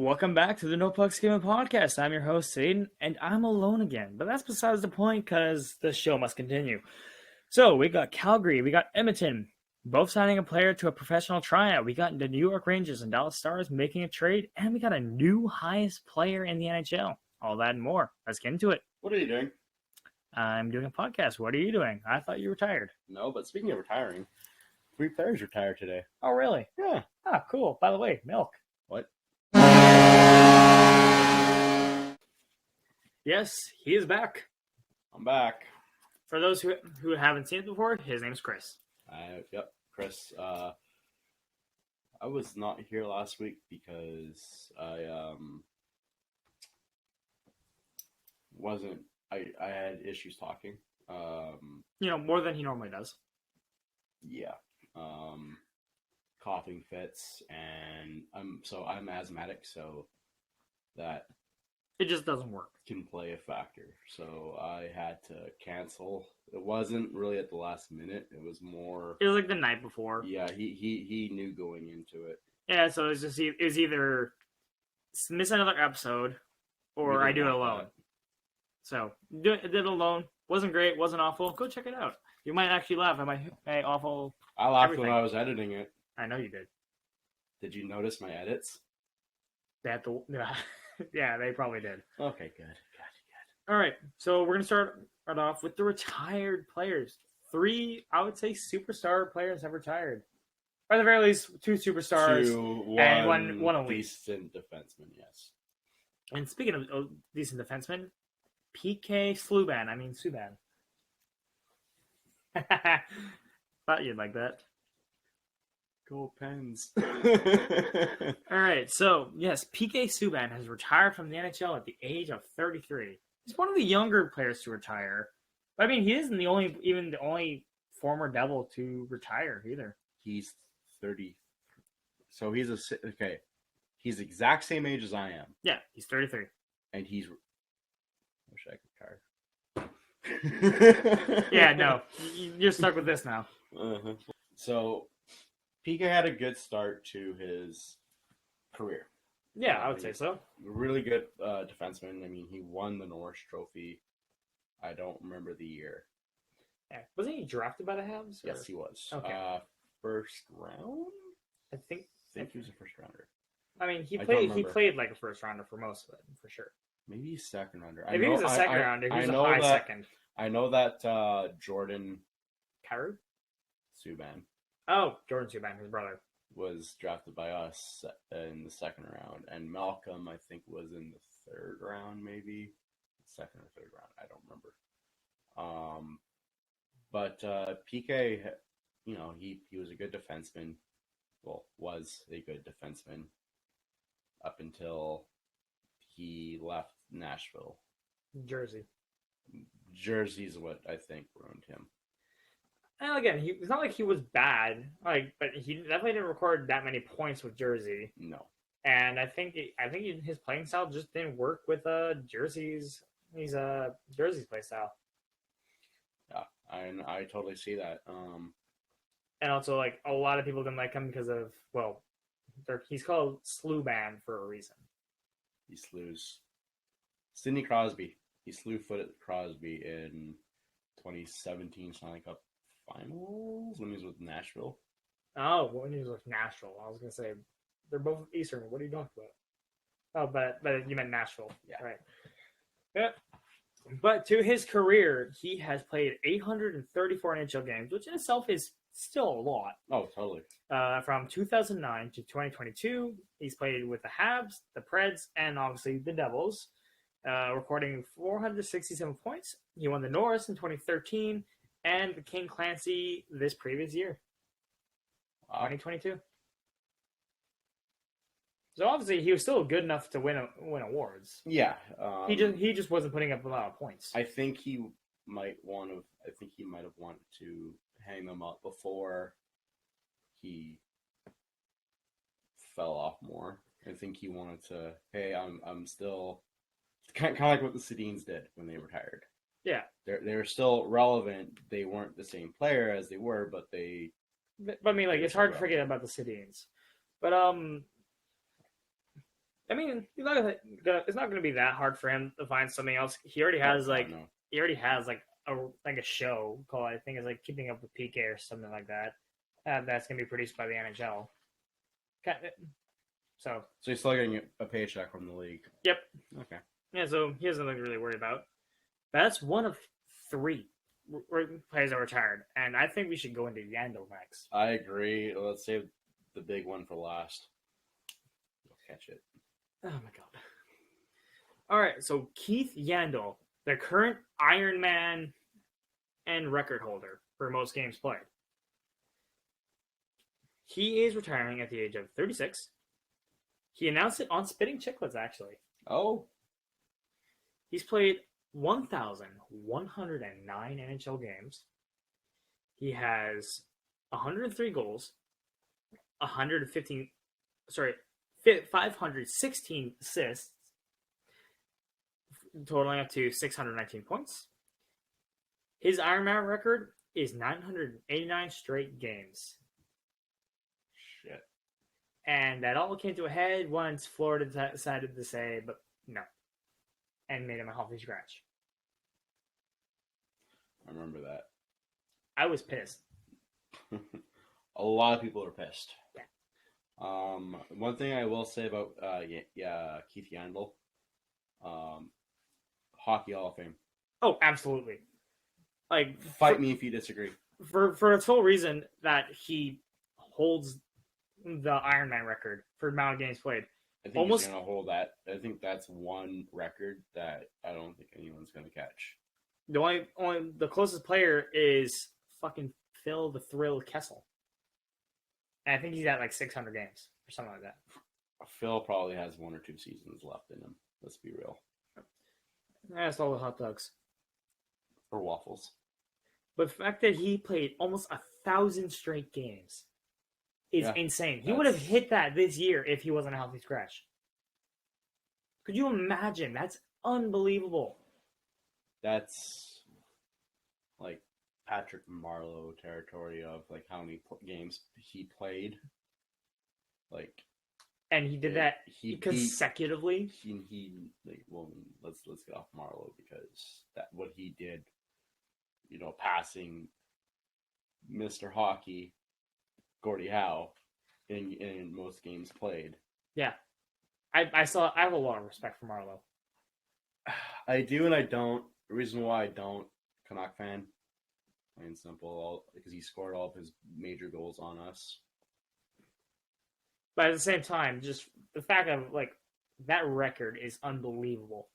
Welcome back to the No Puck Skimming Podcast. I'm your host, Aidan, and I'm alone again. But that's besides the point because the show must continue. So, we got Calgary, we got Edmonton, both signing a player to a professional tryout. We got the New York Rangers and Dallas Stars making a trade, and we got a new highest player in the NHL. All that and more. Let's get into it. What are you doing? I'm doing a podcast. What are you doing? I thought you retired. No, but speaking of retiring, 3 players retired today. Oh, really? Yeah. Ah, cool. By the way, milk. What? Yes, he is back. I'm back. For those who haven't seen it before, his name's Chris. Yep, Chris. I was not here last week because I wasn't. I had issues talking. More than he normally does. Yeah. Coughing fits, and I'm asthmatic, so that it just doesn't work. Can play a factor. So I had to cancel. It wasn't really at the last minute. It was more. It was like the night before. Yeah, he knew going into it. Yeah, so it was either miss another episode or I do it alone. So did it alone. Wasn't great. Wasn't awful. Go check it out. You might actually laugh at my awful. I laughed everything. when I was editing it. I know you did. Did you notice my edits? They had to. Yeah, they probably did. Okay, good. All right, so we're gonna start off with the retired players. 3, I would say, superstar players have retired. Or at the very least, 2 superstars and one elite. Decent defenseman, yes. And speaking of decent defensemen, P.K. Suban. Thought you'd like that. Go Pens. All right, so yes, P.K. Suban has retired from the NHL at the age of 33. He's one of the younger players to retire. But I mean, he isn't the only former Devil to retire either. He's 30. So he's okay. He's the exact same age as I am. Yeah, he's 33. And he's. I wish I could retire. Yeah, no, you're stuck with this now. Uh-huh. So, PK had a good start to his career. Yeah, I would say so. Really good defenseman. I mean, he won the Norris Trophy. I don't remember the year. Yeah. Wasn't he drafted by the Habs? Yes, he was. Okay. First round? I think he was a first rounder. I mean, he played like a first rounder for most of it, for sure. Maybe second rounder. If he was a second rounder, he was a high second. I know that Jordan Carrot? Subban. Oh, Jordan Subban, his brother. Was drafted by us in the second round. And Malcolm, I think, was in the third round, maybe. Second or third round. I don't remember. But PK, he was a good defenseman. Well, was a good defenseman up until he left Nashville. Jersey's what I think ruined him. And again, it's not like he was bad, but he definitely didn't record that many points with Jersey. No. And I think his playing style just didn't work with Jersey's play style. Yeah, I totally see that. And also, like, a lot of people didn't like him because of, he's called Sluban for a reason. He slews Sidney Crosby. He slew-footed Crosby in 2017 Stanley Cup Finals when he was with Nashville. Oh, when he was with Nashville. I was going to say, they're both Eastern. What are you talking about? Oh, but you meant Nashville. Yeah. Right. Yeah. But to his career, he has played 834 NHL games, which in itself is still a lot. Oh, totally. From 2009 to 2022, he's played with the Habs, the Preds, and obviously the Devils, recording 467 points. He won the Norris in 2013 and the King Clancy this previous year, 2022. So obviously he was still good enough to win awards. Yeah, he just wasn't putting up a lot of points. I think he might have wanted to hang them up before he fell off more. I think he wanted to. Hey, I'm still kind of like what the Sedins did when they retired. Yeah, they're still relevant. They weren't the same player as they were, but they. But I mean, like, it's hard to forget about the Sedins. But I mean, it's not going to be that hard for him to find something else. He already Oh, has God, no. a show called, I think it's like Keeping Up with PK or something like that. That's going to be produced by the NHL. So he's still getting a paycheck from the league. Yep. Okay. Yeah, so he has nothing to really worry about. But that's one of 3 players that retired, and I think we should go into Yandel next. I agree. Let's save the big one for last. We'll catch it. Oh my god. All right, so Keith Yandle, the current Iron Man and record holder for most games played. He is retiring at the age of 36. He announced it on Spitting Chicklets, actually. Oh. He's played 1,109 NHL games. He has 103 goals, 516 assists, totaling up to 619 points. His Ironman record is 989 straight games. Shit. And that all came to a head once Florida decided to say, but no, and made him a healthy scratch. I remember that. I was pissed. A lot of people are pissed. Yeah. One thing I will say about Keith Yandle, Hockey Hall of Fame. Oh, absolutely. Like, fight me if you disagree. For the sole reason that he holds the Ironman record for amount of games played. I think he's going to hold that. I think that's one record that I don't think anyone's going to catch. The closest player is fucking Phil the Thrill Kessel. And I think he's at like 600 games or something like that. Phil probably has 1 or 2 seasons left in him. Let's be real. That's all the hot dogs. Or waffles. But the fact that he played almost 1,000 straight games is insane. He would have hit that this year if he wasn't a healthy scratch. Could you imagine? That's unbelievable. That's like Patrick Marleau territory of like how many games he played. Like, and he did that consecutively. Let's get off Marleau because that what he did. You know, passing Mr. Hockey, Gordie Howe, in most games played. Yeah, I have a lot of respect for Marleau. I do and I don't. The reason why I don't, Canuck fan, plain and simple, because he scored all of his major goals on us. But at the same time, just the fact of like that record is unbelievable.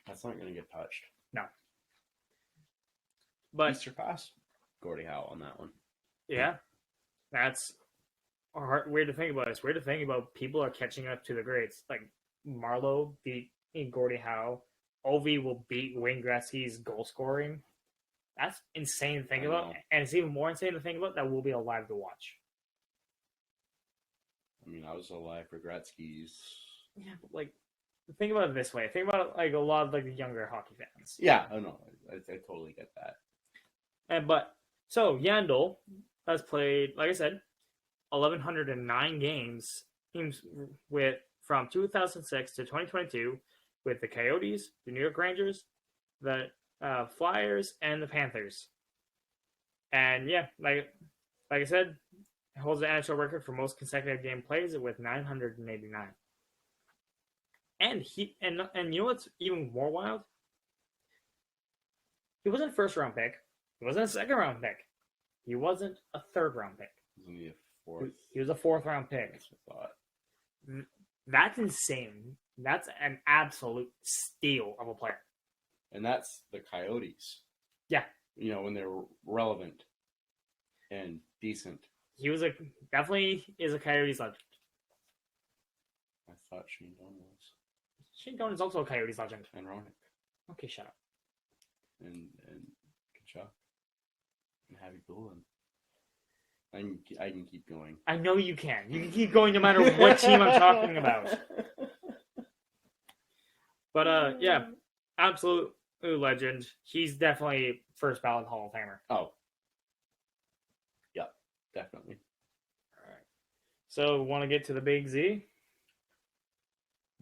That's not going to get touched. No. But he surpassed Gordie Howe on that one. Yeah, that's weird to think about. It's weird to think about. People are catching up to the greats. Like Marleau beat Gordie Howe. Ovi will beat Wayne Gretzky's goal scoring. That's insane to think about, and it's even more insane to think about that we'll be alive to watch. I mean, I was alive for Gretzky's. Yeah, but like think about it this way. Think about it like a lot of like the younger hockey fans. Yeah, I know. I totally get that. So Yandel has played, like I said, 1,109 games from 2006 to 2022 with the Coyotes, the New York Rangers, the Flyers, and the Panthers. And yeah, like I said, holds the NHL record for most consecutive game plays with 989. And you know what's even more wild? He wasn't a first round pick. He wasn't a second round pick. He wasn't a third round pick. Wasn't he a fourth? He was a 4th round pick. That's what I thought. That's insane. That's an absolute steal of a player. And that's the Coyotes. Yeah. You know, when they're relevant and decent. He was definitely is a Coyotes legend. I thought Shane Doan was. Shane Doan is also a Coyotes legend. And Ronick. Okay, shut up. And Kachuk. And Javi Bullen. I can keep going. I know you can. You can keep going no matter what team I'm talking about. But yeah, absolute legend. He's definitely first ballot Hall of Famer. Oh. Yeah, definitely. All right. So, want to get to the Big Z?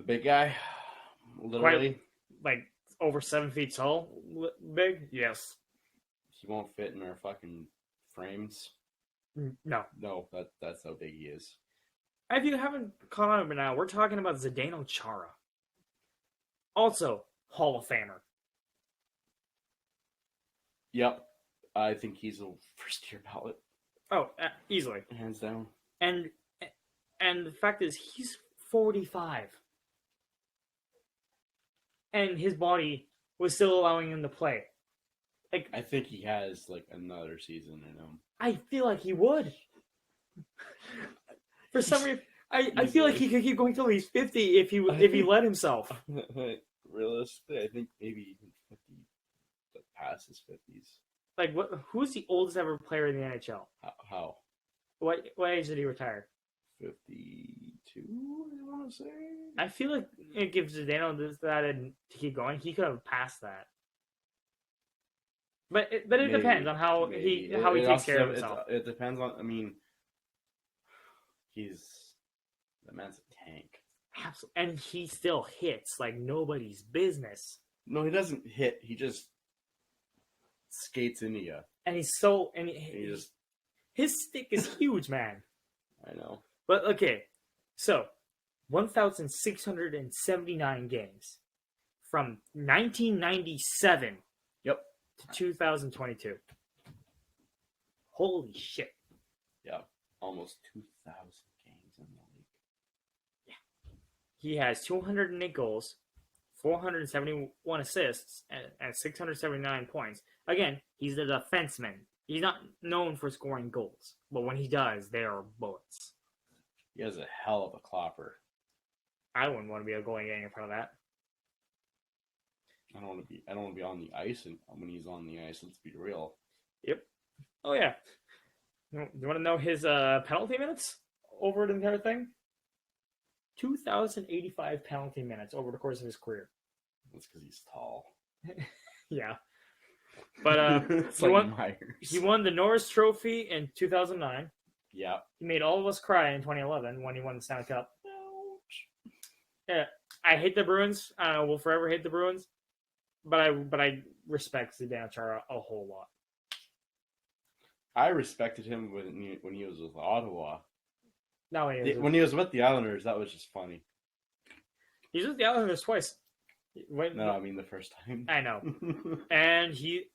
The big guy, literally. Like over 7 feet tall, big. Yes. He won't fit in our fucking frames. No. No, that's how big he is. If you haven't caught on by now, we're talking about Zadeno Chara. Also, Hall of Famer. Yep. I think he's a first year ballot. Oh, easily. Hands down. And the fact is, he's 45. And his body was still allowing him to play. Like, I think he has like another season in him. I feel like he would. For some reason, I feel like he could keep going till he's 50 if he let himself. Realistically, I think maybe even 50, like past his 50s. Like, who's the oldest ever player in the NHL? How? What age did he retire? 52, I want to say. I feel like it gives Zdeno that and to keep going. He could have passed that. But it depends on how he takes care of himself. It depends on. I mean, the man's a tank. Absolutely, and he still hits like nobody's business. No, he doesn't hit. He just skates into you. And he's so his stick is huge, man. I know. But okay, so 1,679 games from 1997. Yep. To 2022. Holy shit. Yeah. Almost 2,000 games in the league. Yeah. He has 208 goals, 471 assists, and 679 points. Again, he's a defenseman. He's not known for scoring goals, but when he does, they are bullets. He has a hell of a clapper. I wouldn't want to be a goalie getting in front of that. I don't want to be on the ice, and when he's on the ice, let's be real. Yep. Oh yeah. You want to know his penalty minutes over the entire thing? 2,085 penalty minutes over the course of his career. That's because he's tall. Yeah. But he won the Norris Trophy in 2009. Yeah. He made all of us cry in 2011 when he won the Stanley Cup. Ouch. Yeah. I hate the Bruins. I will forever hate the Bruins. But I respect Zadeno Chara a whole lot. I respected him when he was with Ottawa. No, when he was with the Islanders, that was just funny. He's with the Islanders twice. I mean the first time. I know. And he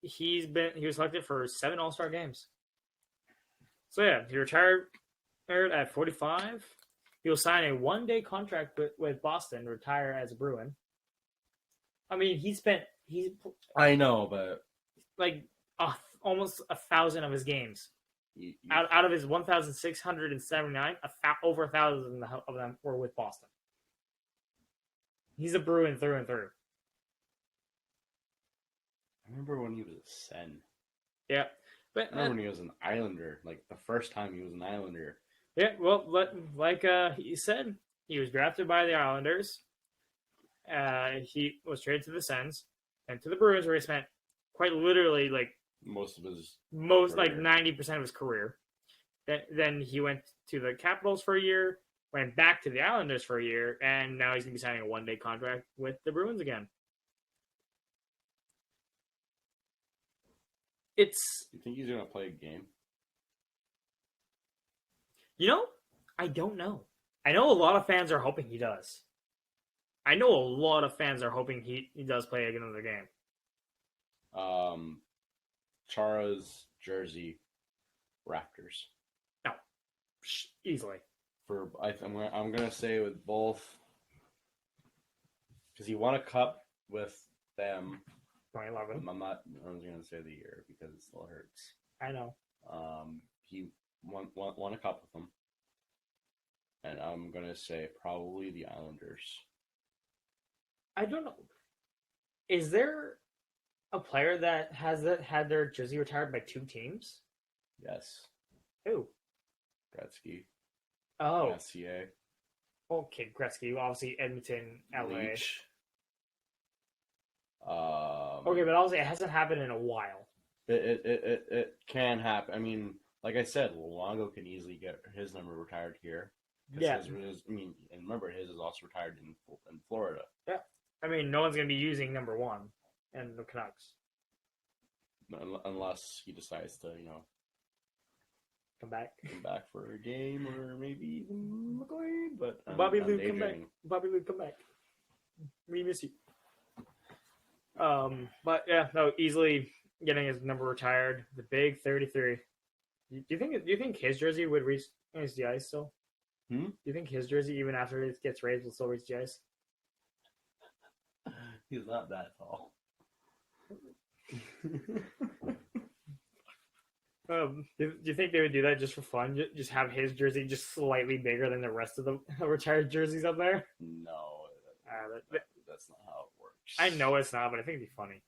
was selected for 7 All-Star games. So yeah, he retired at 45. He'll sign a 1-day contract with Boston to retire as a Bruin. I mean, I know, but like almost 1,000 of his games. Out of his 1,679, over 1,000 of them were with Boston. He's a Bruin through and through. I remember when he was a Sen. Yeah, but I remember when he was an Islander. Like the first time he was an Islander. Yeah, well, like he said, he was drafted by the Islanders. He was traded to the Sens and to the Bruins, where he spent quite literally like most career. like 90% of his career. Then he went to the Capitals for a year, went back to the Islanders for a year, and now he's gonna be signing a 1-day contract with the Bruins again. You think he's gonna play a game? I don't know. I know a lot of fans are hoping he does. I know a lot of fans are hoping he does play another game. Chara's jersey, Raptors. No, easily. I'm gonna say with both, because he won a cup with them. 2011. I was gonna say the year because it still hurts. I know. He won a cup with them, and I'm gonna say probably the Islanders. I don't know. Is there a player that has had their jersey retired by 2 teams? Yes. Who? Gretzky. Oh. SCA. Okay, Gretzky. Obviously, Edmonton, LA. Leach. Okay, but obviously it hasn't happened in a while. It can happen. I mean, like I said, Luongo can easily get his number retired here. Yeah. And remember, his is also retired in Florida. Yeah. I mean, no one's going to be using number 1 and the Canucks. Unless he decides to, Come back for a game or maybe even McLean. But Bobby Lou, come back. Bobby Lou, come back. We miss you. But yeah, no, easily getting his number retired. The big 33. Do you think his jersey would reach the ice still? Do you think his jersey, even after it gets raised, will still reach the ice? He's not that tall. Do you think they would do that just for fun? Just have his jersey just slightly bigger than the rest of the retired jerseys up there? No, that's not how it works. I know it's not, but I think it'd be funny.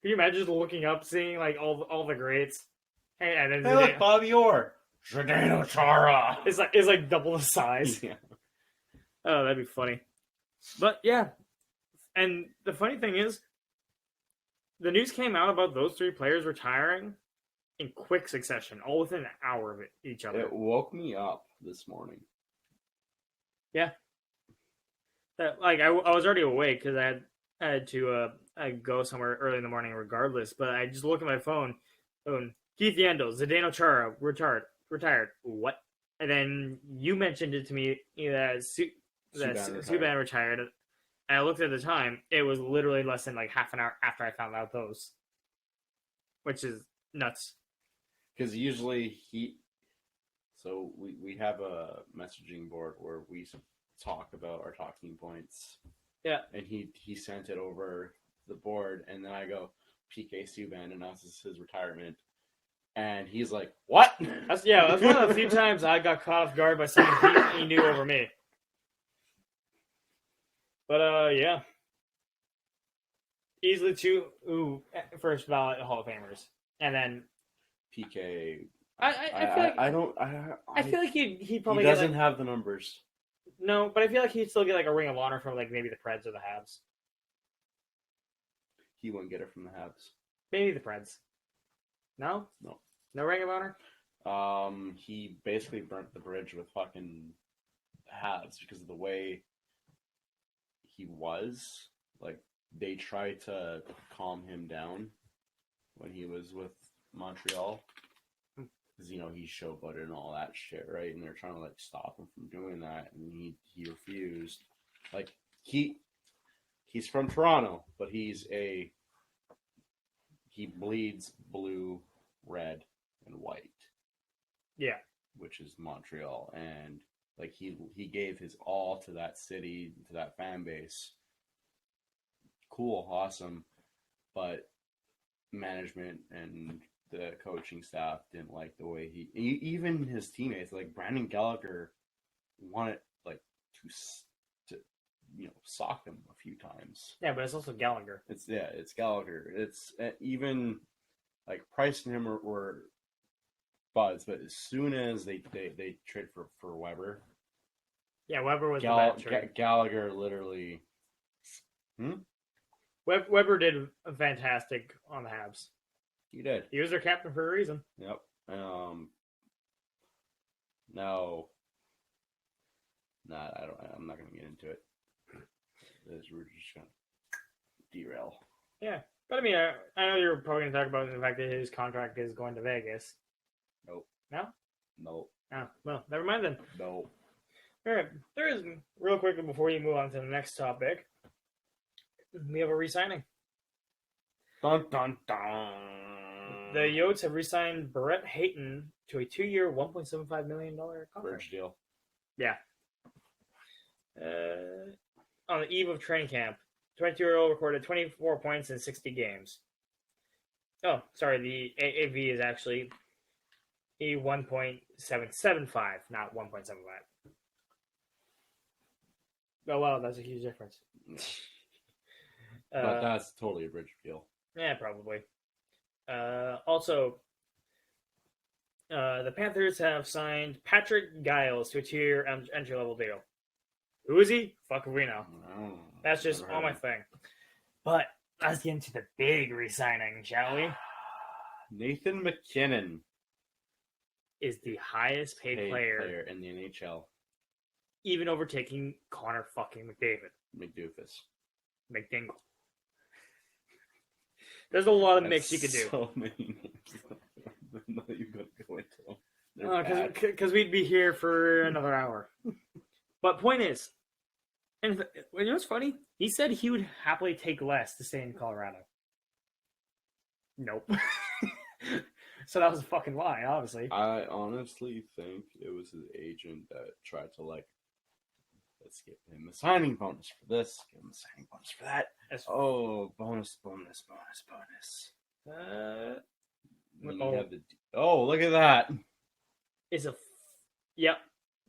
Can you imagine just looking up, seeing like all the greats? Hey, and then look, Bobby Orr, Zadeno Chara. It's like double the size. Yeah. Oh, that'd be funny. But yeah, and the funny thing is, the news came out about those 3 players retiring in quick succession, all within an hour of each other. It woke me up this morning. Yeah. I was already awake because I had to go somewhere early in the morning regardless, but I just looked at my phone. Keith Yandle, Zadeno Chara, retired. What? And then you mentioned it to me that Subban retired. And I looked at the time. It was literally less than like half an hour after I found out those. Which is nuts. Because usually we have a messaging board where we talk about our talking points. Yeah. And he sent it over the board, and then I go, P.K. Suban announces his retirement. And he's like, what? That's one of the few times I got caught off guard by something he knew over me. But, yeah. Easily 2 first ballot Hall of Famers. And then PK. I feel like he'd probably he doesn't get, have the numbers. No, but I feel like he'd still get like a Ring of Honor from like maybe the Preds or the Habs. He wouldn't get it from the Habs. Maybe the Preds. No? No Ring of Honor? He basically burnt the bridge with fucking Habs because of the way he was. Like, they tried to calm him down when he was with Montreal. Because, he's showboated and all that shit, right? And they're trying to, like, stop him from doing that. And he refused. Like, he's from Toronto, but he bleeds blue, red, and white. Yeah. Which is Montreal. And, like, he gave his all to that city, to that fan base. Cool, awesome. But management and the coaching staff didn't like the way even his teammates, like Brandon Gallagher, wanted like to sock him a few times. Yeah, but it's also Gallagher. It's Gallagher. It's even like Price and him were buds, but as soon as they trade for Weber. Yeah, Weber was the bad trade. Gallagher literally. Weber did fantastic on the Habs. He did. He was their captain for a reason. Yep. I'm not going to get into it. We're just going to derail. Yeah. But I mean, I know you're probably going to talk about the fact that his contract is going to Vegas. Nope. No? Nope. Oh, well, never mind then. Nope. All right. There is, real quickly before you move on to the next topic, we have a re-signing. Dun, dun, dun. The Yotes have re-signed Brett Hayton to a 2-year, $1.75 million contract. Bridge deal. Yeah. On the eve of training camp, 22-year-old recorded 24 points in 60 games. Oh, sorry, the AAV is actually a 1.775, not 1.75. Oh, wow, that's a huge difference. But that's totally a bridge deal. Yeah, probably. Also, the Panthers have signed Patrick Giles to a 2-year entry-level deal. Who is he? Fuck if we know. That's just all my thing. But let's get into the big re-signing, shall we? Nathan McKinnon. is the highest paid player in the NHL. Even overtaking Connor fucking McDavid. McDingle. There's a lot of mix you could do. So many names. I'm not even going to go into them. Because we'd be here for another hour. But point is, and you know what's funny? He said he would happily take less to stay in Colorado. Nope. So that was a fucking lie, obviously. I honestly think it was his agent that tried to, like, let's give him a signing bonus for this, give him a signing bonus for that. Bonus. Look at that. Yep.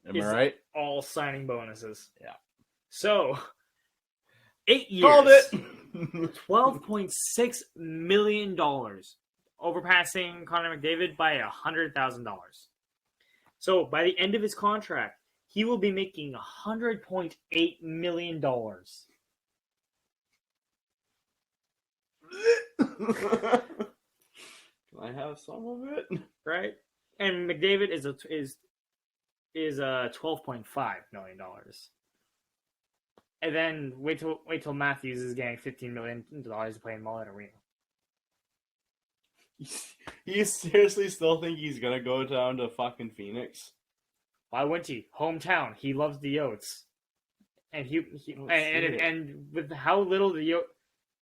Am I right? All signing bonuses. Yeah. So, 8 years. Called it! $12.6 million. Overpassing Connor McDavid by $100,000. So, by the end of his contract, he will be making $100.8 million. Can I have some of it? Right? And McDavid is $12.5 million. And then wait till Matthews is getting $15 million to play in Mullet Arena. You seriously still think he's gonna go down to fucking Phoenix? Why wouldn't he? Hometown. He loves the Yotes. And and with how little the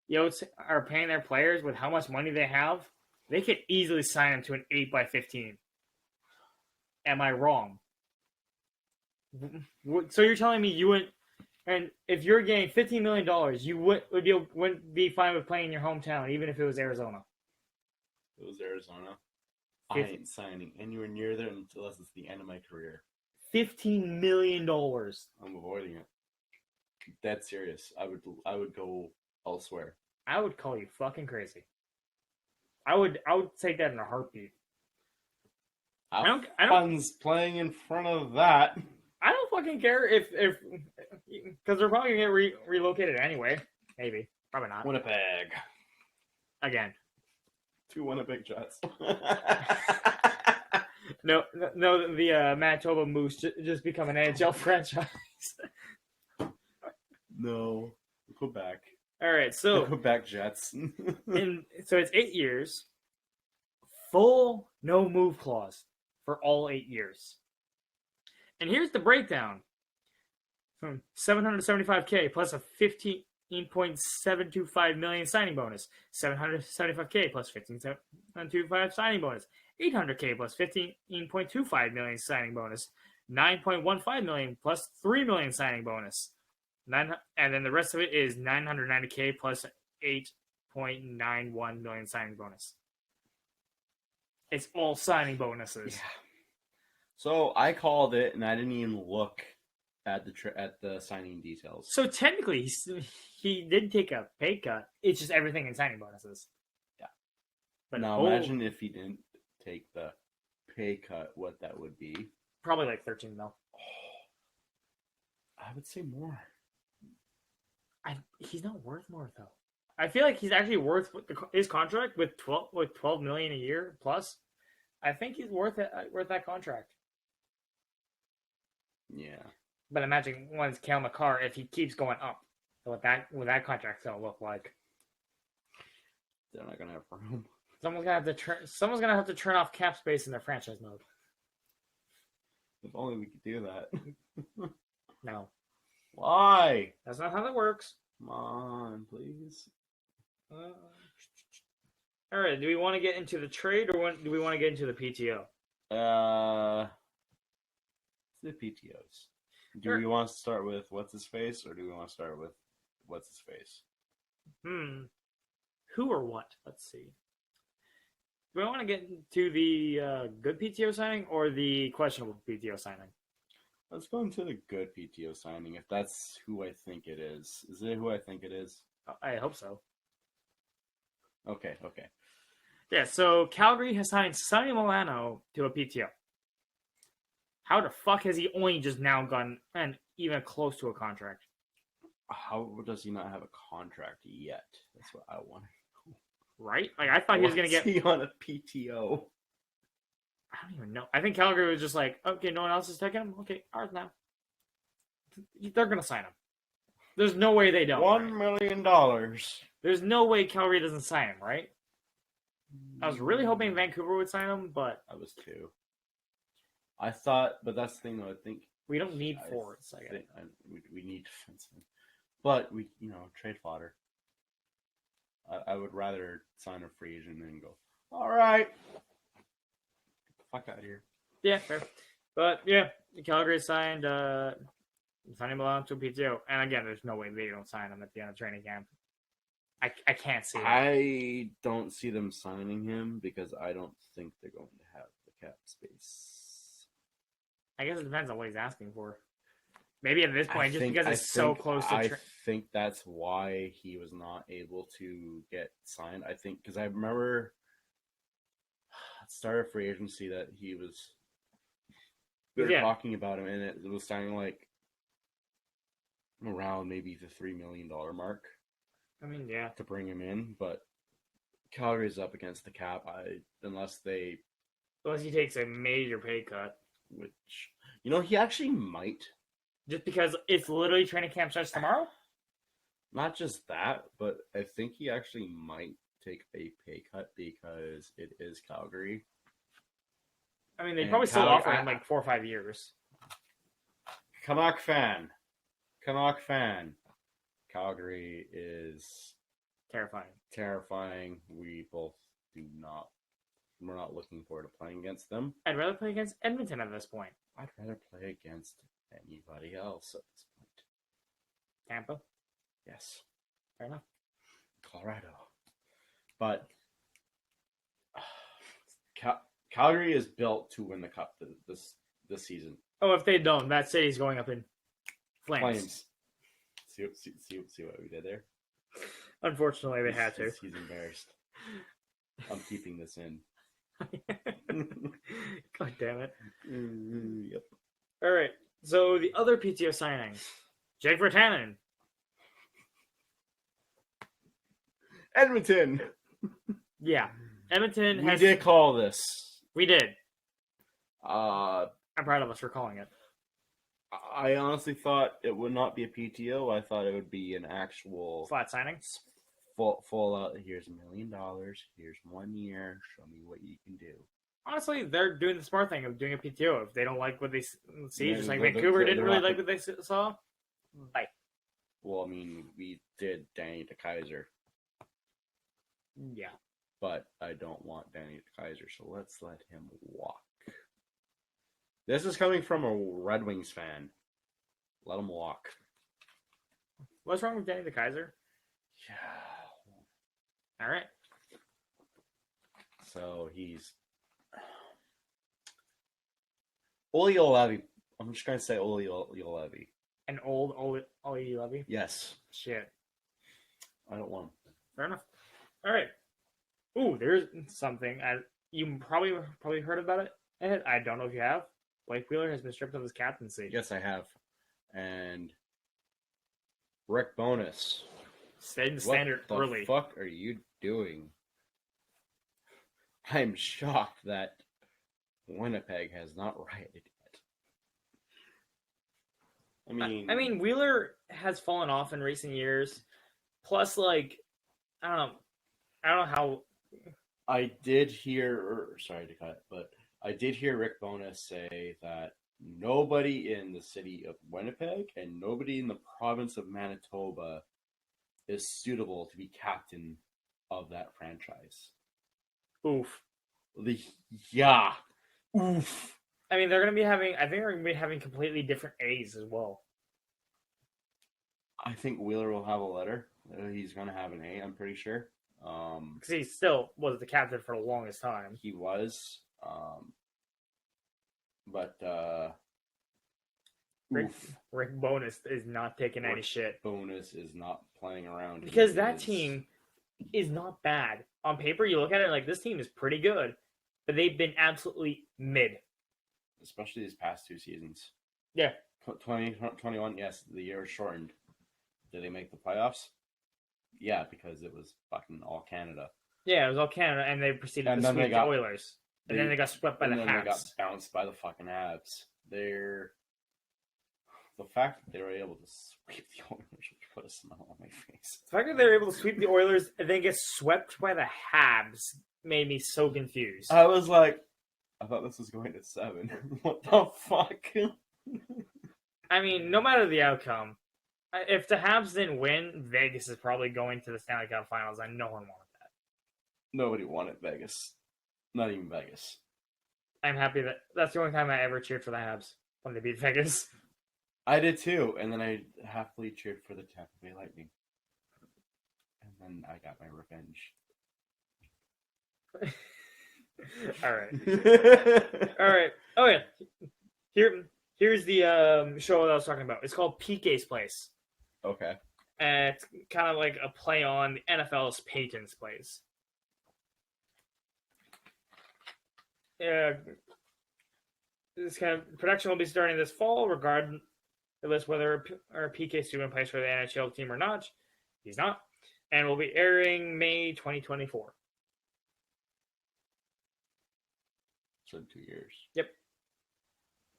Yotes are paying their players, with how much money they have, they could easily sign him to an 8x15. Am I wrong? So you're telling me you wouldn't, and if you're getting $15 million, you wouldn't be fine with playing in your hometown, even if it was Arizona? It was Arizona. I ain't signing anywhere near there unless it's the end of my career. $15 million. I'm avoiding it. That's serious. I would go elsewhere. I would call you fucking crazy. I would take that in a heartbeat. I don't fun's playing in front of that. I don't fucking care if because they're probably gonna get relocated anyway. Maybe, probably not. Winnipeg again. 2 Winnipeg Jets. No, the Manitoba Moose just become an NHL franchise. No, Quebec. All right, so the Quebec Jets. So it's 8 years, full no move clause for all 8 years. And here's the breakdown: from $775K plus a $15.725 million signing bonus, $775K plus $15.725 signing bonus, $800K plus $15.25 million signing bonus, $9.15 million plus $3 million signing bonus, and then the rest of it is $990K plus $8.91 million signing bonus. It's all signing bonuses. Yeah. So I called it, and I didn't even look at the signing details. So technically, he did take a pay cut. It's just everything in signing bonuses. Yeah. But now imagine if he didn't take the pay cut, what that would be. Probably like $13 million. I would say more. He's not worth more though. I feel like he's actually worth his contract with $12 million a year plus. I think he's worth that contract. Yeah. But imagine once Cale Makar, if he keeps going up, what that contract's gonna look like. They're not gonna have room. Someone's gonna have to turn off cap space in their franchise mode. If only we could do that. No. Why? That's not how that works. Come on, please. All right. Do we want to get into the trade, or do we want to get into the PTO? The PTOs. Do we want to start with what's his face, or do we want to start with what's his face? Who or what? Let's see. Do we want to get into the good PTO signing or the questionable PTO signing? Let's go into the good PTO signing, if that's who I think it is. Is it who I think it is? I hope so. Okay. Yeah, so Calgary has signed Sunny Milano to a PTO. How the fuck has he only just now gotten even close to a contract? How does he not have a contract yet? That's what I want to know. Right? Like, I thought he was going to get... he on a PTO? I don't even know. I think Calgary was just like, okay, no one else is taking him. Okay, ours now. They're gonna sign him. There's no way they don't. $1 million. There's no way Calgary doesn't sign him, right? I was really hoping Vancouver would sign him, but I was too. I thought, but that's the thing though. I think we don't need forwards. We need defensemen, but we, trade fodder. I would rather sign a free agent than go, all right, get the fuck out of here. Yeah, fair. But yeah, Calgary signed Sunny Milano to a PTO, and again, there's no way they don't sign him at the end of training camp. I can't see it. I don't see them signing him because I don't think they're going to have the cap space. I guess it depends on what he's asking for. Maybe at this point, because it's so close to... I think that's why he was not able to get signed. I think, because I remember at the start of free agency that they were talking about him, and it was sounding like around maybe the $3 million mark. I mean, yeah. To bring him in, but Calgary's up against the cap. Unless he takes a major pay cut. Which, he actually might. Just because it's literally training camp starts tomorrow? Not just that, but I think he actually might take a pay cut because it is Calgary. I mean, they probably still offer him like 4 or 5 years. Canuck fan. Calgary is terrifying. We both we're not looking forward to playing against them. I'd rather play against Edmonton at this point. I'd rather play against anybody else at this point. Tampa? Yes. Fair enough. Colorado. But Calgary is built to win the cup this season. Oh, if they don't, that city's going up in flames. See what we did there? Unfortunately, they had to. He's embarrassed. I'm keeping this in. God damn it. Yep. All right. So the other PTO signings. Jake Virtanen. Edmonton. Yeah. Edmonton We did call this. We did. I'm proud of us for calling it. I honestly thought it would not be a PTO. I thought it would be an actual flat signing. Full out. Here's $1 million. Here's 1 year. Show me what you can do. Honestly, they're doing the smart thing of doing a PTO. If they don't like what they see, just like Vancouver didn't really like what they saw. Bye. Well, I mean, we did Danny DeKaiser. Yeah. But I don't want Danny DeKaiser, so let's let him walk. This is coming from a Red Wings fan. Let him walk. What's wrong with Danny DeKaiser? Yeah. All right. So he's Oli Olevi. I'm just going to say Oli Olevi. An old Oli Olevi? Yes. Shit. I don't want him. Fair enough. All right. Ooh, there's something. You probably heard about it. I don't know if you have. Blake Wheeler has been stripped of his captaincy. Yes, I have. And Rick Bowness. Stayed the standard early. What the fuck are you doing? I'm shocked that Winnipeg has not rioted yet. I mean, Wheeler has fallen off in recent years. Plus, like, I don't know how. I did hear, sorry to cut, but I did hear Rick Bowness say that nobody in the city of Winnipeg and nobody in the province of Manitoba is suitable to be captain of that franchise. Oof. Yeah. Oof. I mean, they're going to be having, I think they're going to be having completely different A's as well. I think Wheeler will have a letter. He's going to have an A, I'm pretty sure. Because he still was the captain for the longest time. He was. But Rick Bowness is not taking any shit. Bowness is not playing around. Because that team is not bad. On paper, you look at it like this team is pretty good. But they've been absolutely mid. Especially these past 2 seasons. Yeah. 2021, yes, the year was shortened. Did they make the playoffs? Yeah, because it was fucking all Canada. Yeah, it was all Canada, and they proceeded to sweep the Oilers. And then they got swept by the They got Habs. bounced by the fucking Habs. The fact that they were able to sweep the Oilers, which put a smile on my face. The fact that they were able to sweep the Oilers and then get swept by the Habs made me so confused. I was like, I thought this was going to 7. What the fuck? I mean, no matter the outcome, if the Habs didn't win, Vegas is probably going to the Stanley Cup Finals, and no one wanted that. Nobody wanted Vegas. Not even Vegas. I'm happy that's the only time I ever cheered for the Habs, when they beat Vegas. I did too, and then I happily cheered for the Tampa Bay Lightning. And then I got my revenge. All right. All right. Oh, yeah. Here's the show that I was talking about. It's called PK's Place. Okay. And it's kind of like a play on the NFL's Peyton's Place. This kind of production will be starting this fall, regardless whether P.K Suban plays for the NHL team or not. He's not. And will be airing May 2024. So 2 years. Yep.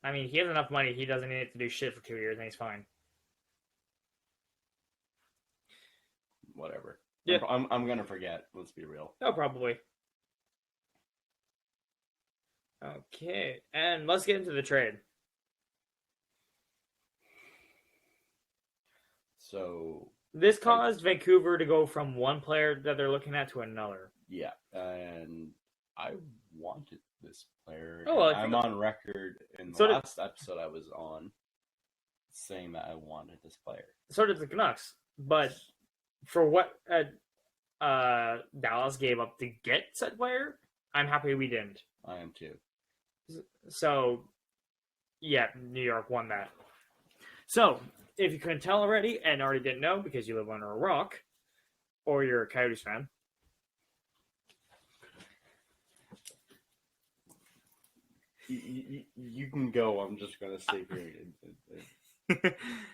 I mean, he has enough money. He doesn't need to do shit for 2 years, and he's fine. Whatever. Yeah. I'm gonna forget. Let's be real. Oh, probably. Okay, and let's get into the trade. So this caused Vancouver to go from one player that they're looking at to another. Yeah, and I wanted this player. Oh, well, I'm on record in the last episode I was on saying that I wanted this player. So did the Canucks, but for what Dallas gave up to get said player, I'm happy we didn't. I am too. So, yeah, New York won that. So, if you couldn't tell already and already didn't know because you live under a rock, or you're a Coyotes fan, you can go. I'm just going to stay here.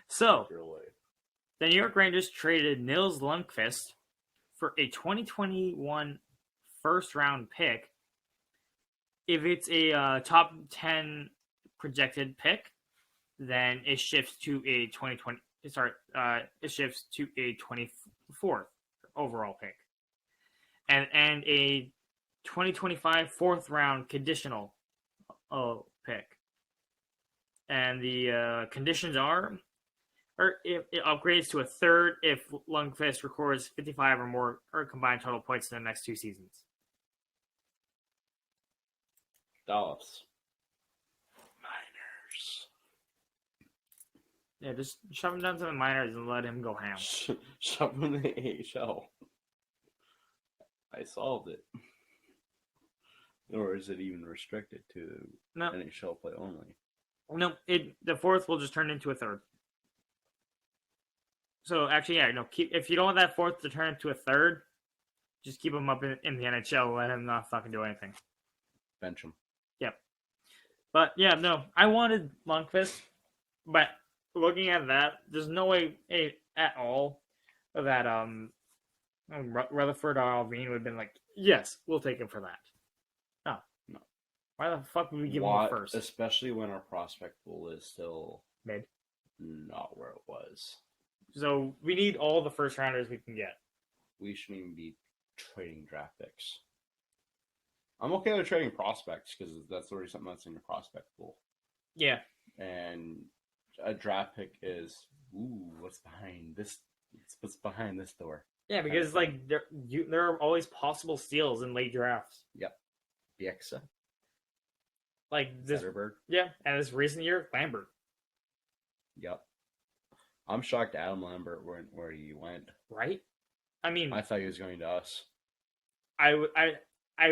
So, the New York Rangers traded Nils Lundkvist for a 2021 first-round pick. If it's a top 10 projected pick, then it shifts to a 2020. It shifts to a 24th overall pick, and a 2025 fourth round conditional pick. And the conditions are, or if it upgrades to a third if Lundkvist records 55 or more or combined total points in the next 2 seasons. Dallas. Yeah, just shove him down to the minors and let him go ham. Shove him in the AHL. I solved it. Or is it even restricted to NHL play only? No, the fourth will just turn into a third. So actually, yeah, no. If you don't want that fourth to turn into a third, just keep him up in the NHL. Let him not fucking do anything. Bench him. Yep. But yeah, no, I wanted Lundkvist, but looking at that, there's no way at all that Rutherford or Alvin would have been like, yes, we'll take him for that. No. Why the fuck would we give him a first? Especially when our prospect pool is still mid, not where it was. So we need all the first rounders we can get. We shouldn't even be trading draft picks. I'm okay with trading prospects because that's already something that's in your prospect pool. Yeah. And a draft pick is, what's behind this? What's behind this door? Yeah, because there are always possible steals in late drafts. Yep. Bieksa. Like this. Zetterberg. Yeah, and this recent year, Lambert. Yep. I'm shocked Adam Lambert went where he went. Right? I mean, I thought he was going to us. I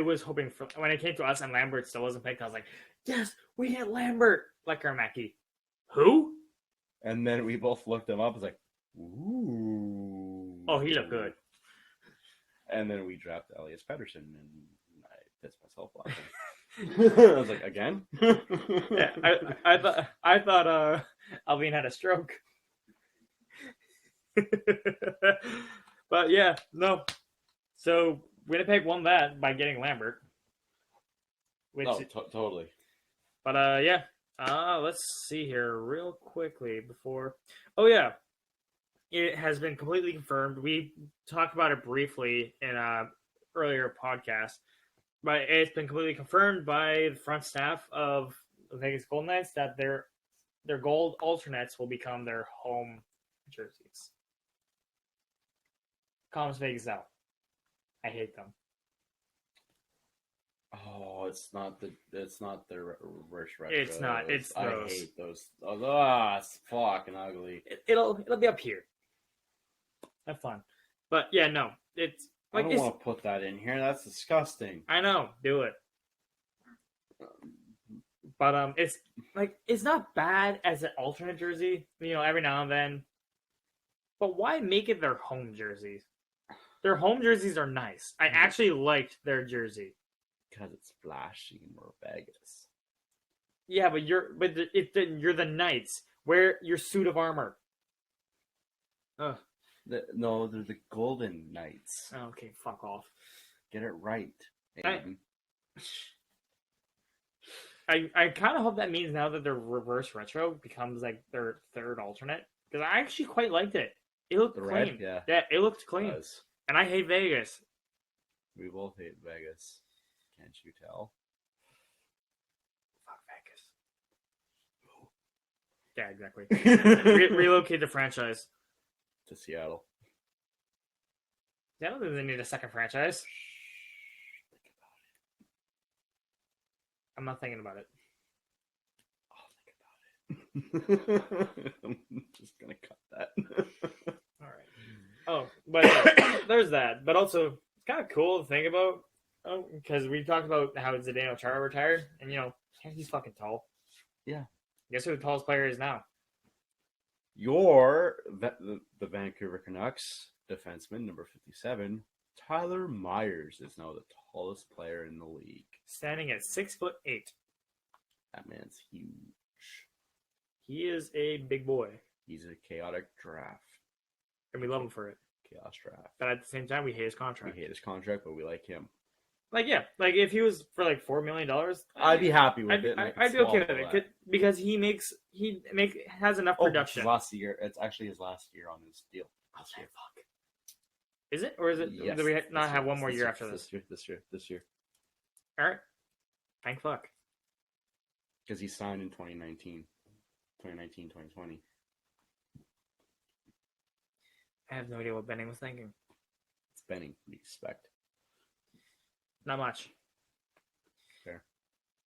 was hoping for when it came to us and Lambert still wasn't picked. I was like, yes, we get Lambert. Like Karmaki. Who? And then we both looked him up. I was like, ooh. Oh, he looked good. And then we drafted Elias Pettersson, and I pissed myself laughing. I was like, again? Yeah, I thought Alvin had a stroke. But yeah, no. So Winnipeg won that by getting Lambert, Which, totally. But yeah. Let's see here real quickly before. Oh yeah, it has been completely confirmed. We talked about it briefly in a earlier podcast, but it's been completely confirmed by the front staff of the Vegas Golden Knights that their gold alternates will become their home jerseys. Comments Vegas out. I hate them. Oh, it's not the reverse retro. It's not. It's I those. hate those. It's fucking ugly. It'll be up here. Have fun. But yeah, no, it's like I don't want to put that in here. That's disgusting. I know, do it. But it's like it's not bad as an alternate jersey, every now and then. But why make it their home jerseys? Their home jerseys are nice. I actually liked their jersey because it's flashy and more Vegas. Yeah, but you're the Knights. Wear your suit of armor. Ugh. No, they're the Golden Knights. Oh, okay, fuck off. Get it right, Aidan. I kind of hope that means now that their reverse retro becomes like their third alternate, because I actually quite liked it. It looked clean. Red, yeah. Yeah, it looked clean. And I hate Vegas. We both hate Vegas. Can't you tell? Fuck Vegas. Yeah, exactly. Relocate the franchise to Seattle. I don't think they need a second franchise. I'm not thinking about it. I'll think about it. I'm just gonna cut that. All right. Oh, but there's that. But also, it's kind of cool to think about, because we talked about how Zadeno Chara retired, and he's fucking tall. Yeah. Guess who the tallest player is now? The Vancouver Canucks defenseman, number 57, Tyler Myers, is now the tallest player in the league. Standing at 6'8". That man's huge. He is a big boy. He's a chaotic draft. And we love him for it. Chaos draft. But at the same time, we hate his contract. We hate his contract, but we like him. Like, yeah. Like, if he was for, like, $4 million, I'd be happy with it. I'd be okay with it. Because he has enough production. Last year. It's actually his last year on his deal. I'll say fuck. Is it? Or is it? Yes, do we not have one more year after this? This year. All right. Thank fuck. Because he signed in 2019, 2020. I have no idea what Benning was thinking. It's Benning. What do you expect? Not much. Fair.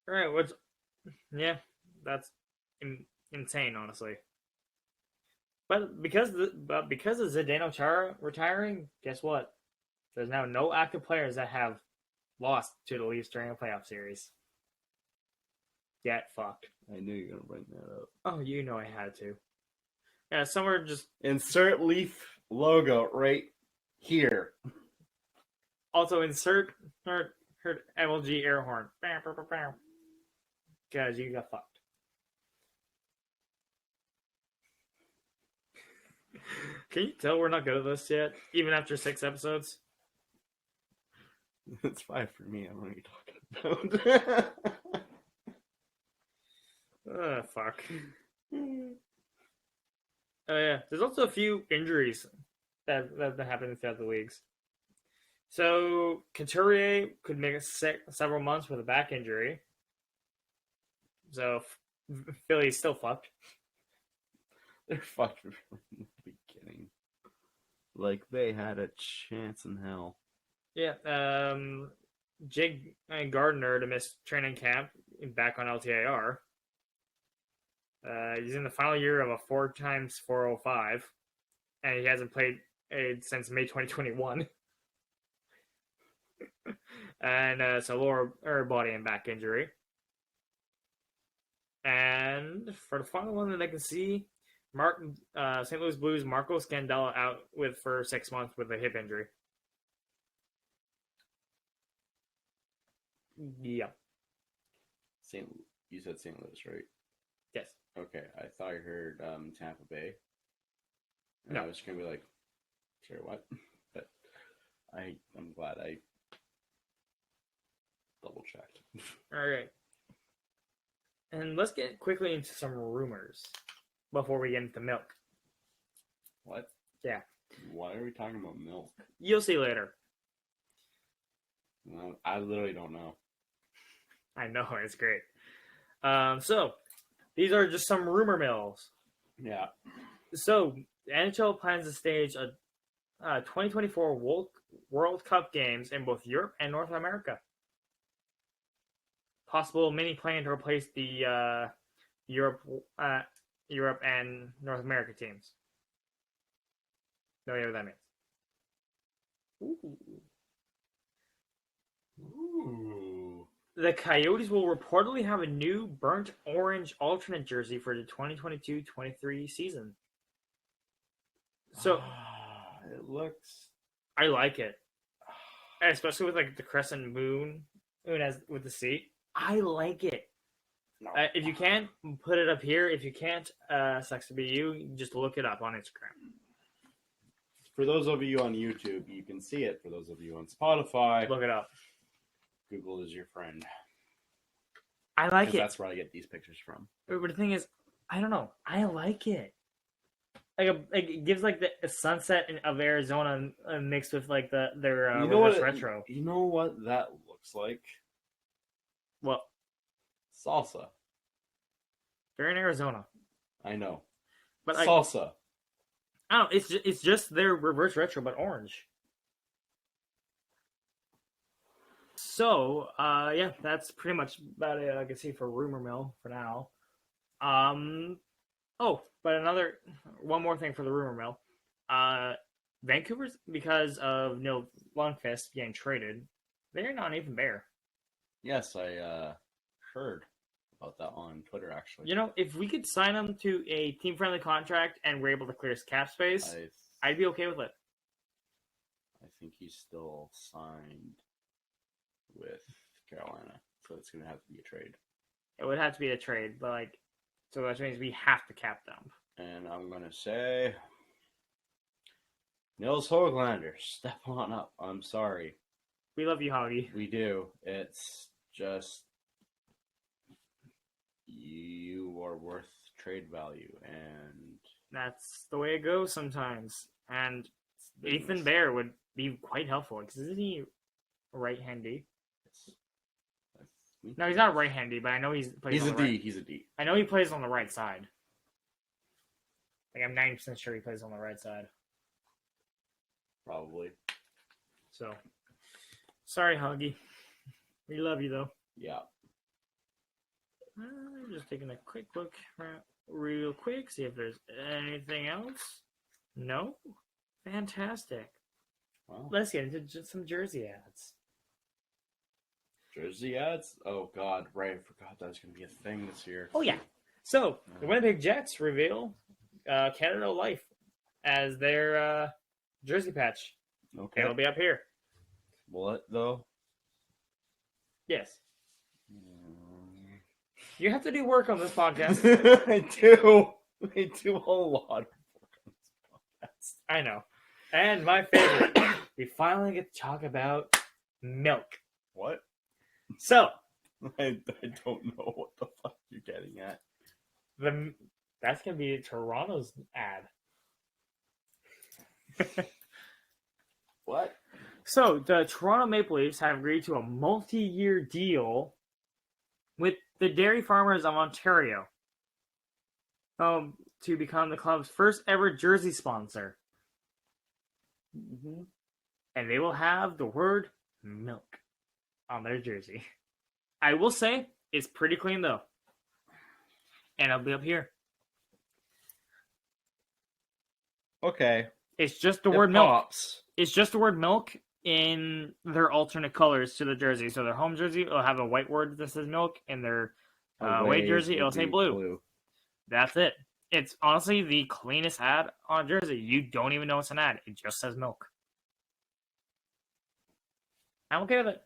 All right. Yeah, that's insane, honestly. But because of Zadeno Chara retiring, guess what? There's now no active players that have lost to the Leafs during a playoff series. Get fucked. I knew you were gonna bring that up. Oh, you know I had to. Yeah, somewhere just insert Leaf logo right here. Also insert her MLG air horn. Guys, you got fucked. Can you tell we're not good at this yet? Even after 6 episodes? It's 5 for me. I don't know what you're talking about. Fuck. Oh, yeah. There's also a few injuries that have been happening throughout the leagues. So, Couturier could make it several months with a back injury. So, Philly's still fucked. They're fucked from the beginning. Like, they had a chance in hell. Yeah. Jake Gardner to miss training camp back on LTIR. He's in the final year of a 4x405, and he hasn't played since May 2021. And so lower body and back injury. And for the final one that I can see, St. Louis Blues Marco Scandella out for 6 months with a hip injury. Yeah. You said St. Louis, right? Yes. Okay, I thought I heard Tampa Bay. And No. I was just gonna be like, sure, what? But I'm glad double checked. All right. And let's get quickly into some rumors before we get into milk. What? Yeah. Why are we talking about milk? You'll see later. No, I literally don't know. I know, it's great. So, these are just some rumor mills. Yeah. So, the NHL plans to stage a 2024 World Cup games in both Europe and North America. Possible mini plan to replace the Europe and North America teams. No idea what that means. Ooh. The Coyotes will reportedly have a new burnt orange alternate jersey for the 2022-23 season. So it looks. I like it, especially with like the crescent moon as with the sea. I like it. No. If you can, put it up here. If you can't, sucks to be you. Just look it up on Instagram. For those of you on YouTube, you can see it. For those of you on Spotify, Look it up. Google is your friend. I like it. That's where I get these pictures from. But the thing is, I don't know. I like it. Like it gives like the sunset of Arizona mixed with like their retro. You know what that looks like? Well, Salsa. they're in Arizona. I know. But like, salsa. I don't know. It's just their reverse retro, but orange. So, yeah, that's pretty much about it I can see for rumor mill for now. Oh, but one more thing for the rumor mill. Vancouver's, because of Neil Lundqvist getting traded, they're not even bare. Yes, I heard about that on Twitter, actually. You know, if we could sign him to a team-friendly contract and we're able to clear his cap space, I'd be okay with it. I think he's still signed with Carolina, so it's going to have to be a trade. It would have to be a trade, but like, so that means we have to cap dump. And I'm going to say, Nils Höglander, step on up. I'm sorry. We love you, Hoggy. We do. It's just, you are worth trade value, and that's the way it goes sometimes. And Ethan Bear would be quite helpful, because isn't he right-handy? No, he's not right-handy, but I know he's a D. He's a D. I know he plays on the right side. Like, I'm 90% sure he plays on the right side. Probably. So, sorry, Huggy. We love you, though. Yeah. Just taking a quick look real quick, see if there's anything else. No? Fantastic. Well, let's get into some jersey ads. Jersey ads? Oh, God. Right. I forgot that was going to be a thing this year. Oh, yeah. So, the Winnipeg Jets reveal Canada Life as their jersey patch. Okay. It'll be up here. What, though? Yes. You have to do work on this podcast. I do. I do a lot of work on this podcast. I know. And my favorite, we finally get to talk about milk. What? So. I don't know what the fuck you're getting at. That's going to be Toronto's ad. What? So, the Toronto Maple Leafs have agreed to a multi-year deal with the Dairy Farmers of Ontario to become the club's first ever jersey sponsor. Mm-hmm. And they will have the word milk on their jersey. I will say, it's pretty clean though. And it'll be up here. Okay. It's just the word milk. Pops. It's just the word milk in their alternate colors to the jersey. So their home jersey will have a white word that says milk, and their away jersey it'll say blue. That's it. It's honestly the cleanest ad on a jersey. You don't even know it's an ad. It just says milk. I'm okay with it.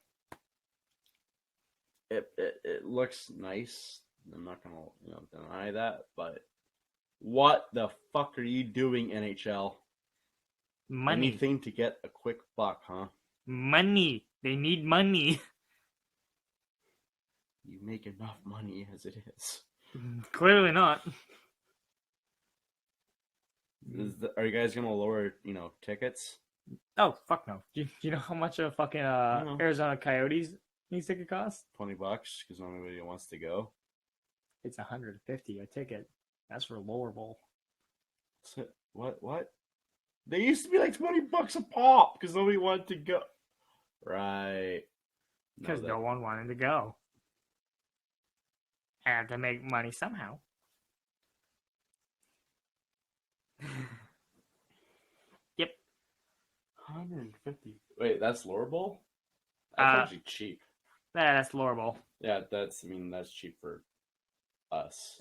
It looks nice. I'm not gonna deny that, but what the fuck are you doing, NHL? Money. Anything to get a quick buck, huh? Money. They need money. You make enough money as it is. Clearly not. Are you guys gonna lower, tickets? Oh, fuck no. Do you know how much a fucking Arizona Coyotes ticket costs? $20 because nobody wants to go. It's $150 a ticket. That's for lower bowl. What? They used to be like $20 a pop because nobody wanted to go. Right. Because no one wanted to go. Had to make money somehow. Yep. 150. Wait, that's lower bowl? That's actually cheap. That's lower bowl. Yeah, that's cheap for us.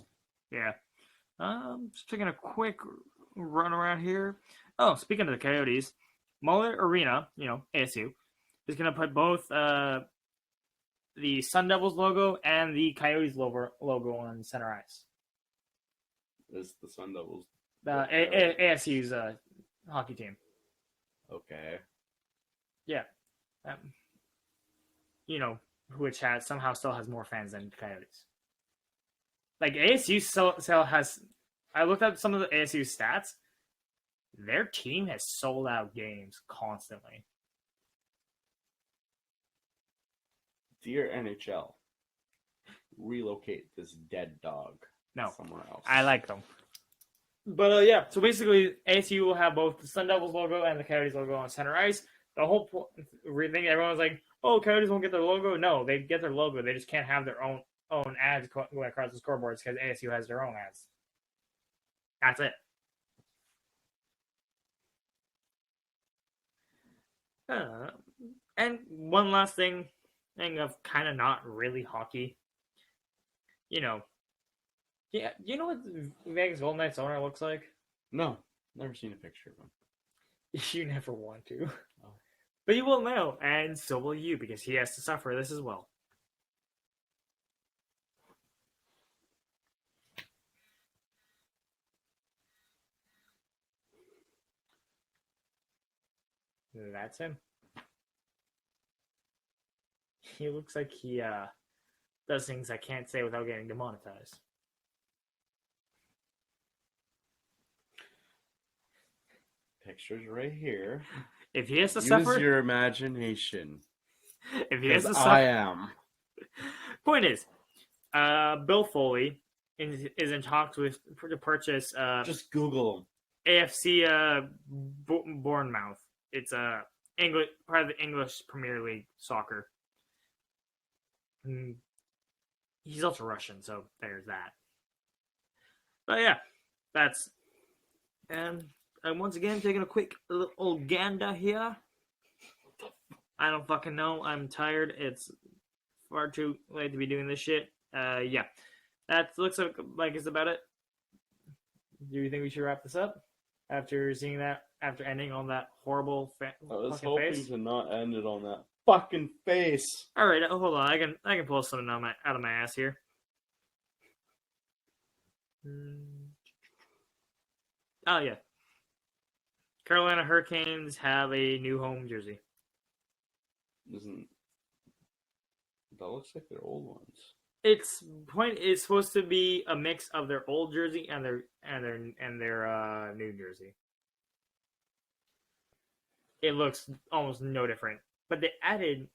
Yeah. Just taking a quick run around here. Oh, speaking of the Coyotes, Mullet Arena, ASU, is going to put both the Sun Devils logo and the Coyotes logo on center ice. Is the Sun Devils ASU's hockey team. Okay. Yeah. Which somehow still has more fans than Coyotes. Like ASU still has. I looked up some of the ASU stats. Their team has sold out games constantly. Dear NHL, relocate this dead dog somewhere else. I like them. But yeah, so basically ASU will have both the Sun Devils logo and the Coyotes logo on center ice. The whole thing, everyone's like, "Oh, Coyotes won't get their logo." No, they get their logo. They just can't have their own ads going across the scoreboards because ASU has their own ads. That's it. And one last thing of kind of not really hockey. Yeah, you know what Vegas Golden Knights owner looks like? No, never seen a picture of him. You never want to. Oh. But you will know, and so will you, because he has to suffer this as well. That's him. He looks like he does things I can't say without getting demonetized. Pictures right here. If he has to suffer, use your imagination. If he has to suffer, I am. Point is, Bill Foley is in talks to purchase. Just Google him. AFC Bournemouth. It's English part of the English Premier League soccer. He's also Russian, so there's that. But yeah, that's and once again taking a quick little gander here. I don't fucking know. I'm tired. It's far too late to be doing this shit. Yeah, that looks like it's about it. Do you think we should wrap this up after seeing that? After ending on that horrible I was fucking hoping face? to not end it on that fucking face. All right, hold on. I can pull something out of my ass here. Oh yeah, Carolina Hurricanes have a new home jersey. That looks like their old ones? It's supposed to be a mix of their old jersey and their new jersey. It looks almost no different, but they added,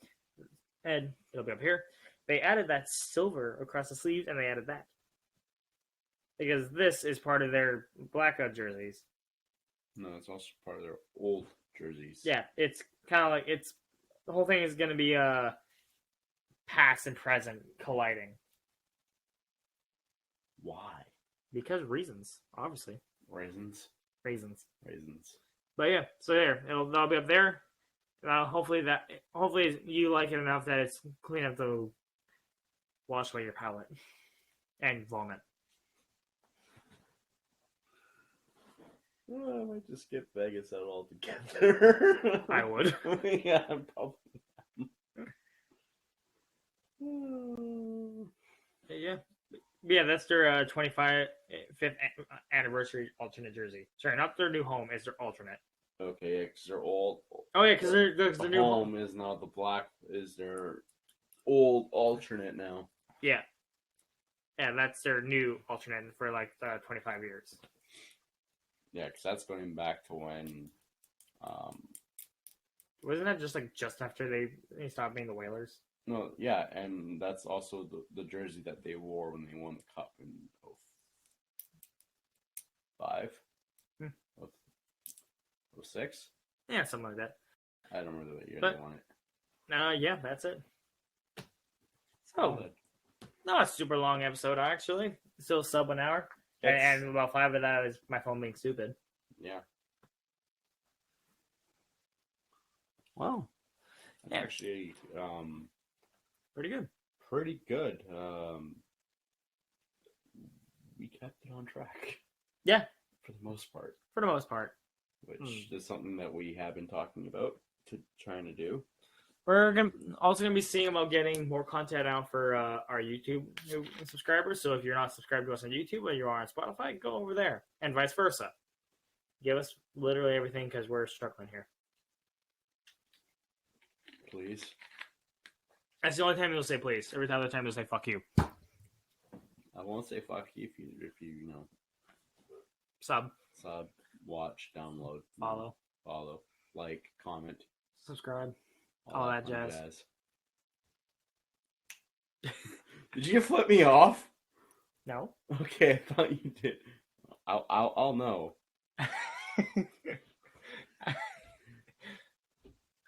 and it'll be up here. They added that silver across the sleeves, and they added that because this is part of their blackout jerseys. No, it's also part of their old jerseys. Yeah, it's kind of like the whole thing is going to be past and present colliding. Why? Because reasons, obviously. Reasons. But yeah, so there, that'll be up there. Hopefully you like it enough that it's clean up to wash away your palate and vomit. Well, I might just skip Vegas out altogether. I would. Yeah, probably. Yeah, that's their 25th anniversary alternate jersey. Sorry, not their new home. It's their alternate. Okay, because they're old. Oh yeah, because the new home is now the black. Is their old alternate now? Yeah. Yeah, that's their new alternate for like 25 years. Yeah, because that's going back to when. Wasn't that just after they stopped being the Whalers? No, yeah, and that's also the jersey that they wore when they won the cup in 05? Hmm. 06? Yeah, something like that. I don't remember what year But- they won it. Yeah, that's it. So, Solid. not a super long episode, actually. Still sub an hour. And about 5 of that is my phone being stupid. Yeah. Wow. That's Yeah. actually Pretty good. pretty good. We kept it on track. Yeah. For the most part. For the most part. Which is something that we have been talking about, trying to do. We're also going to be seeing about getting more content out for our YouTube subscribers. So if you're not subscribed to us on YouTube or you are on Spotify, go over there. And vice versa. Give us literally everything because we're struggling here. Please. That's the only time you'll say please. Every other time you'll say fuck you. I won't say fuck you if you Sub. watch, download, Follow. like, comment, Subscribe. All that fun jazz. Did you flip me off? No. Okay, I thought you did. I'll know.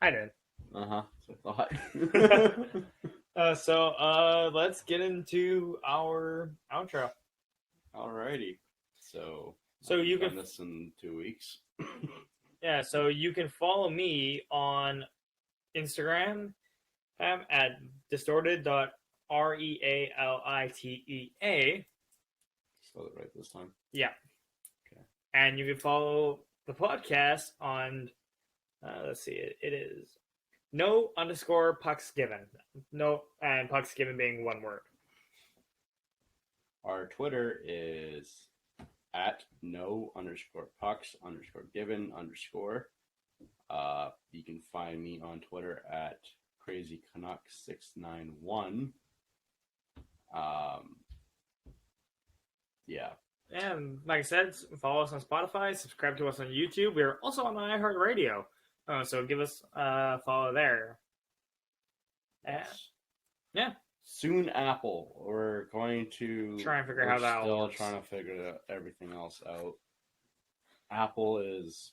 I did. So I thought. So let's get into our outro. Alrighty. So you done can this in 2 weeks. Yeah, so you can follow me on Instagram at distorted.realitea. Spell it right this time. Yeah. Okay. And you can follow the podcast on, let's see, it is no_pucks given. No, and pucks given being one word. Our Twitter is at no_pucks_given_. You can find me on Twitter at crazycanuck691. Yeah. And like I said, follow us on Spotify, subscribe to us on YouTube. We're also on iHeartRadio, so give us a follow there. Yeah. Soon Apple. We're going to Try and figure how that still works. trying to figure everything else out. Apple is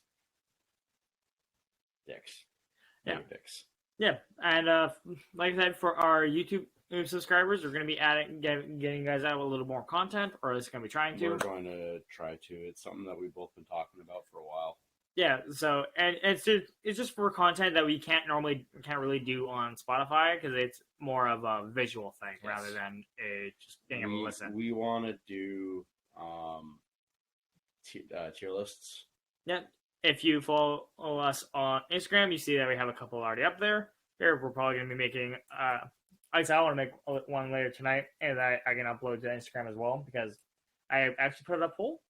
dicks. Yeah. Dicks. Yeah, and like I said, for our YouTube subscribers, we're going to be getting you guys out a little more content, or at least going to be trying to. We're going to try to. It's something that we've both been talking about for a while. Yeah, so and it's just for content that we can't really do on Spotify because it's more of a visual thing rather than just being able to listen. We want to do tier lists. Yeah, if you follow us on Instagram, you see that we have a couple already up there. Here, we're probably going to be making. I want to make one later tonight, and I can upload to Instagram as well because I actually put up a poll,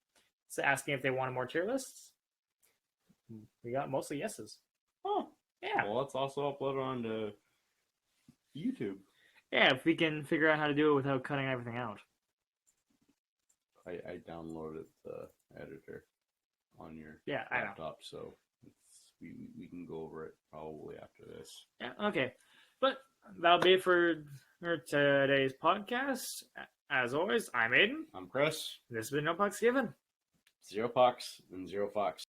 so asking if they wanted more tier lists. We got mostly yeses. Oh, yeah. Well, let's also upload it onto YouTube. Yeah, if we can figure out how to do it without cutting everything out. I downloaded the editor on your laptop, so we can go over it probably after this. Yeah, okay. But that'll be it for today's podcast. As always, I'm Aidan. I'm Chris. This has been No Pucks Given. 0 pucks and 0 fucks.